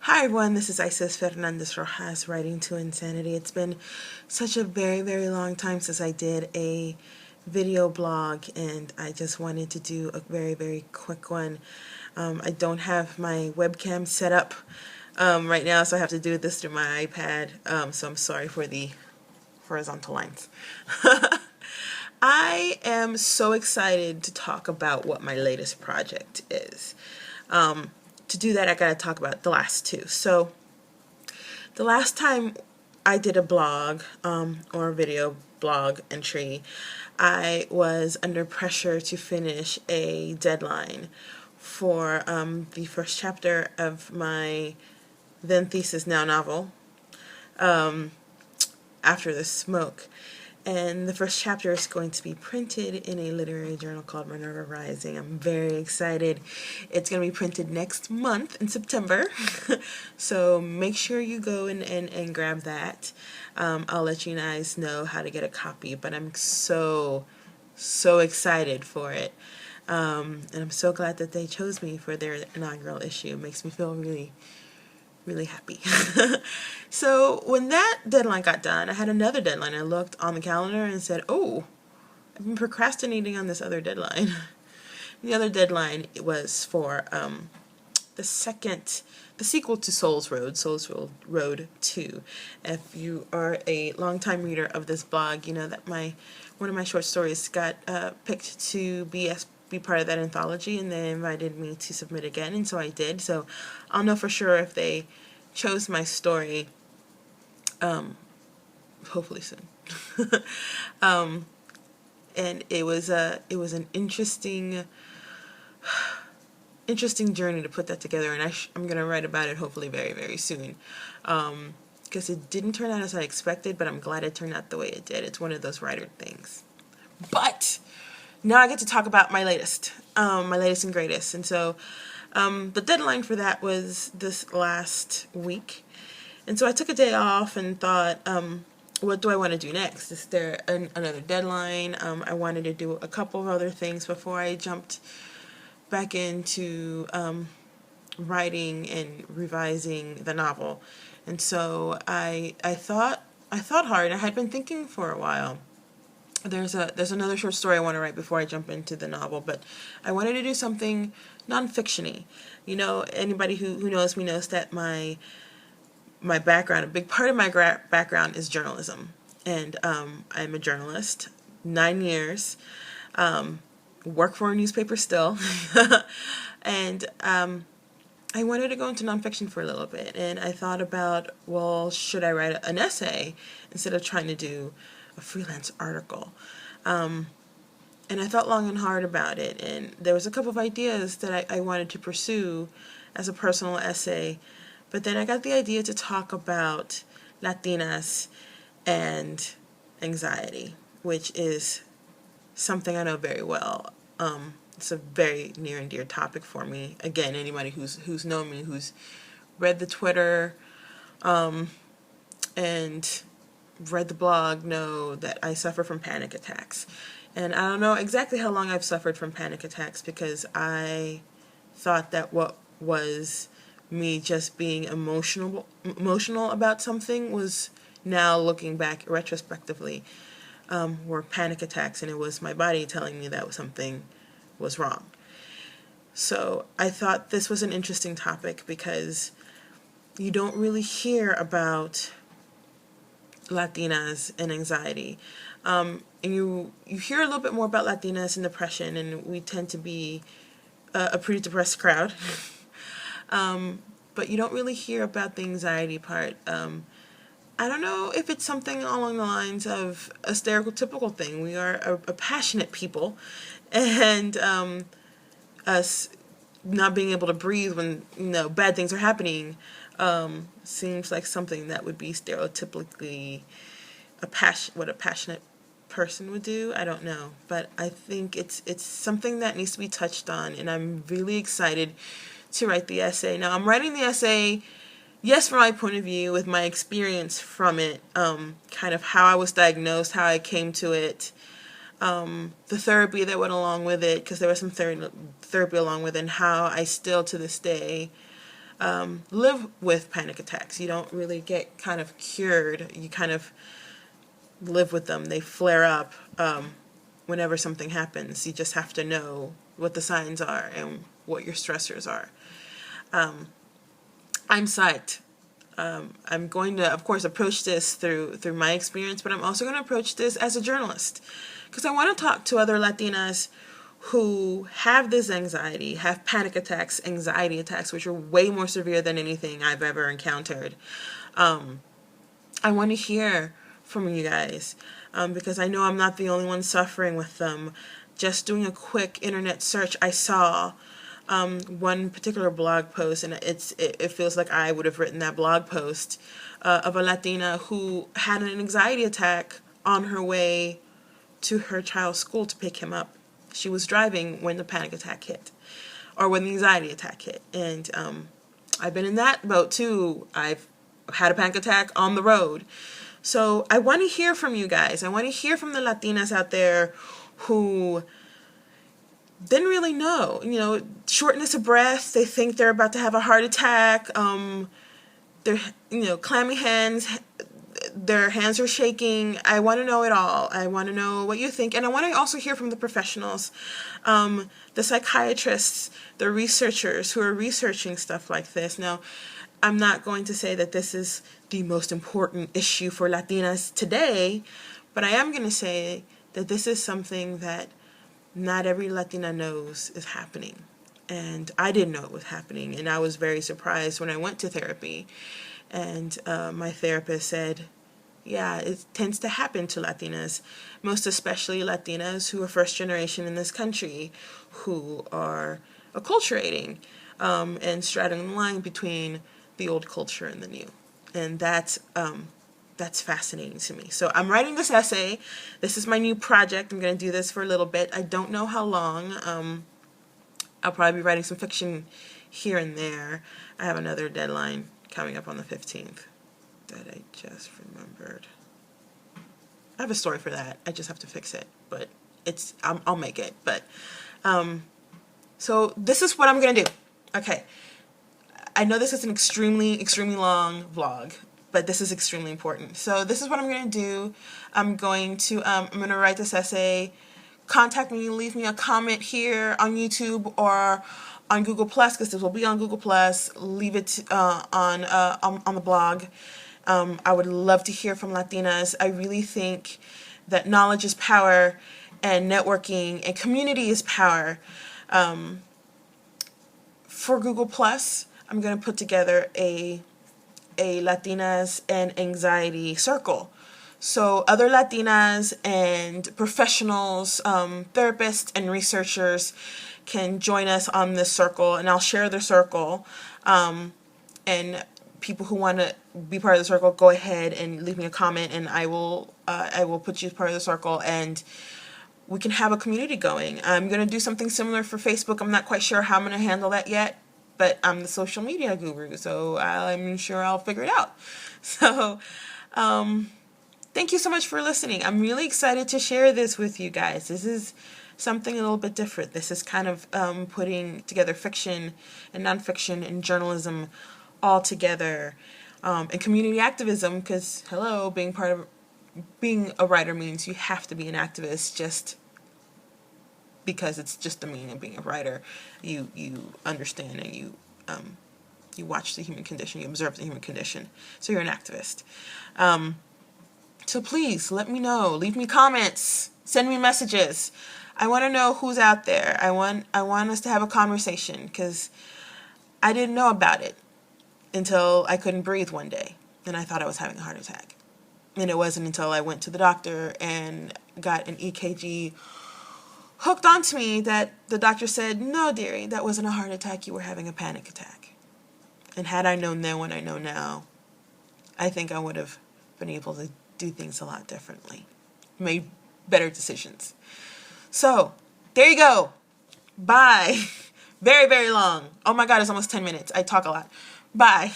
Hi everyone, this is Isis Fernandez Rojas writing to Insanity. It's been such a very long time since I did a video blog, and I just wanted to do a very quick one. I don't have my webcam set up right now, so I have to do this through my iPad, so I'm sorry for the horizontal lines. I am so excited to talk about what my latest project is. To do that, I gotta talk about the last two. So, the last time I did a blog, or a video blog entry, I was under pressure to finish a deadline for the first chapter of my then thesis, now novel, After the Smoke. And the first chapter is going to be printed in a literary journal called Minerva Rising. I'm very excited. It's going to be printed next month in September. So make sure you go and grab that. I'll let you guys know how to get a copy, but I'm so excited for it. And I'm so glad that they chose me for their inaugural issue. It makes me feel really happy. So when that deadline got done, I had another deadline. I looked on the calendar and said, oh, I've been procrastinating on this other deadline. The other deadline was for the sequel to Souls Road 2. If you are a longtime reader of this blog, you know that one of my short stories got picked to be part of that anthology, and they invited me to submit again, and so I did. So I'll know for sure if they chose my story, hopefully soon. And it was an interesting journey to put that together, and I'm gonna write about it hopefully very soon, because it didn't turn out as I expected, but I'm glad it turned out the way it did. It's one of those writer things. But now I get to talk about my latest and greatest. And so the deadline for that was this last week. And so I took a day off and thought, what do I want to do next? Is there another deadline? I wanted to do a couple of other things before I jumped back into writing and revising the novel. And so I thought hard. I had been thinking for a while. There's another short story I want to write before I jump into the novel, but I wanted to do something non-fiction-y. You know, anybody who knows me knows that my background, a big part of my background is journalism, and I'm a journalist, 9 years, work for a newspaper still, and I wanted to go into nonfiction for a little bit, and I thought about, well, should I write an essay instead of trying to do a freelance article? And I thought long and hard about it, and there was a couple of ideas that I wanted to pursue as a personal essay, but then I got the idea to talk about Latinas and anxiety, which is something I know very well. It's a very near and dear topic for me. Again, anybody who's known me, who's read the Twitter, and read the blog, know that I suffer from panic attacks. And I don't know exactly how long I've suffered from panic attacks, because I thought that what was me just being emotional about something was, now looking back retrospectively, were panic attacks, and it was my body telling me that something was wrong. So I thought this was an interesting topic because you don't really hear about Latinas and anxiety. And you hear a little bit more about Latinas and depression, and we tend to be a pretty depressed crowd. But you don't really hear about the anxiety part. I don't know if it's something along the lines of a stereotypical thing. We are a passionate people, and us not being able to breathe when bad things are happening seems like something that would be stereotypically what a passionate person would do. I don't know, but I think it's something that needs to be touched on, and I'm really excited to write the essay. Now, I'm writing the essay, yes, from my point of view, with my experience from it, kind of how I was diagnosed, how I came to it, the therapy that went along with it, because there was some therapy along with it, and how I still to this day live with panic attacks. You don't really get kind of cured. You kind of live with them. They flare up whenever something happens. You just have to know what the signs are and what your stressors are. I'm psyched. I'm going to, of course, approach this through my experience, but I'm also going to approach this as a journalist, because I want to talk to other Latinas who have this anxiety, have panic attacks, anxiety attacks, which are way more severe than anything I've ever encountered. I want to hear from you guys, because I know I'm not the only one suffering with them. Just doing a quick internet search, I saw one particular blog post, and it feels like I would have written that blog post, of a Latina who had an anxiety attack on her way to her child's school to pick him up. She was driving when the panic attack hit, or when the anxiety attack hit. And I've been in that boat too. I've had a panic attack on the road. So I want to hear from you guys. I want to hear from the Latinas out there who didn't really know, shortness of breath. They think they're about to have a heart attack. They're, clammy hands. Their hands are shaking. I want to know it all. I want to know what you think. And I want to also hear from the professionals, the psychiatrists, the researchers who are researching stuff like this. Now, I'm not going to say that this is the most important issue for Latinas today, but I am going to say that this is something that not every Latina knows is happening. And I didn't know it was happening. And I was very surprised when I went to therapy. And my therapist said, yeah, it tends to happen to Latinas, most especially Latinas who are first generation in this country, who are acculturating and straddling the line between the old culture and the new. And that's fascinating to me. So I'm writing this essay. This is my new project. I'm going to do this for a little bit. I don't know how long. I'll probably be writing some fiction here and there. I have another deadline coming up on the 15th that I just remembered. I have a story for that. I just have to fix it, but I'll make it. But so this is what I'm going to do. Okay. I know this is an extremely, extremely long vlog, but this is extremely important. So this is what I'm going to do. I'm going to write this essay. Contact me, leave me a comment here on YouTube or on Google Plus, because this will be on Google Plus. Leave it on the blog. I would love to hear from Latinas. I really think that knowledge is power, and networking and community is power. For Google Plus, I'm going to put together a Latinas and anxiety circle. So other Latinas and professionals, therapists and researchers can join us on this circle, and I'll share the circle. And people who want to be part of the circle, go ahead and leave me a comment, and I will put you as part of the circle, and we can have a community going. I'm going to do something similar for Facebook. I'm not quite sure how I'm going to handle that yet, but I'm the social media guru, so I'm sure I'll figure it out. So, thank you so much for listening. I'm really excited to share this with you guys. This is something a little bit different. This is kind of putting together fiction and nonfiction and journalism all together, and community activism, because hello, being a writer means you have to be an activist, just because it's just the meaning of being a writer. You understand, and you watch the human condition, you observe the human condition, so you're an activist. So please let me know, leave me comments, send me messages. I want to know who's out there. I want us to have a conversation, because I didn't know about it until I couldn't breathe one day and I thought I was having a heart attack. And it wasn't until I went to the doctor and got an EKG hooked onto me that the doctor said, no, dearie, that wasn't a heart attack. You were having a panic attack. And had I known then what I know now, I think I would have been able to do things a lot differently, made better decisions. So there you go. Bye. Very, very long. Oh my God, it's almost 10 minutes. I talk a lot. Bye.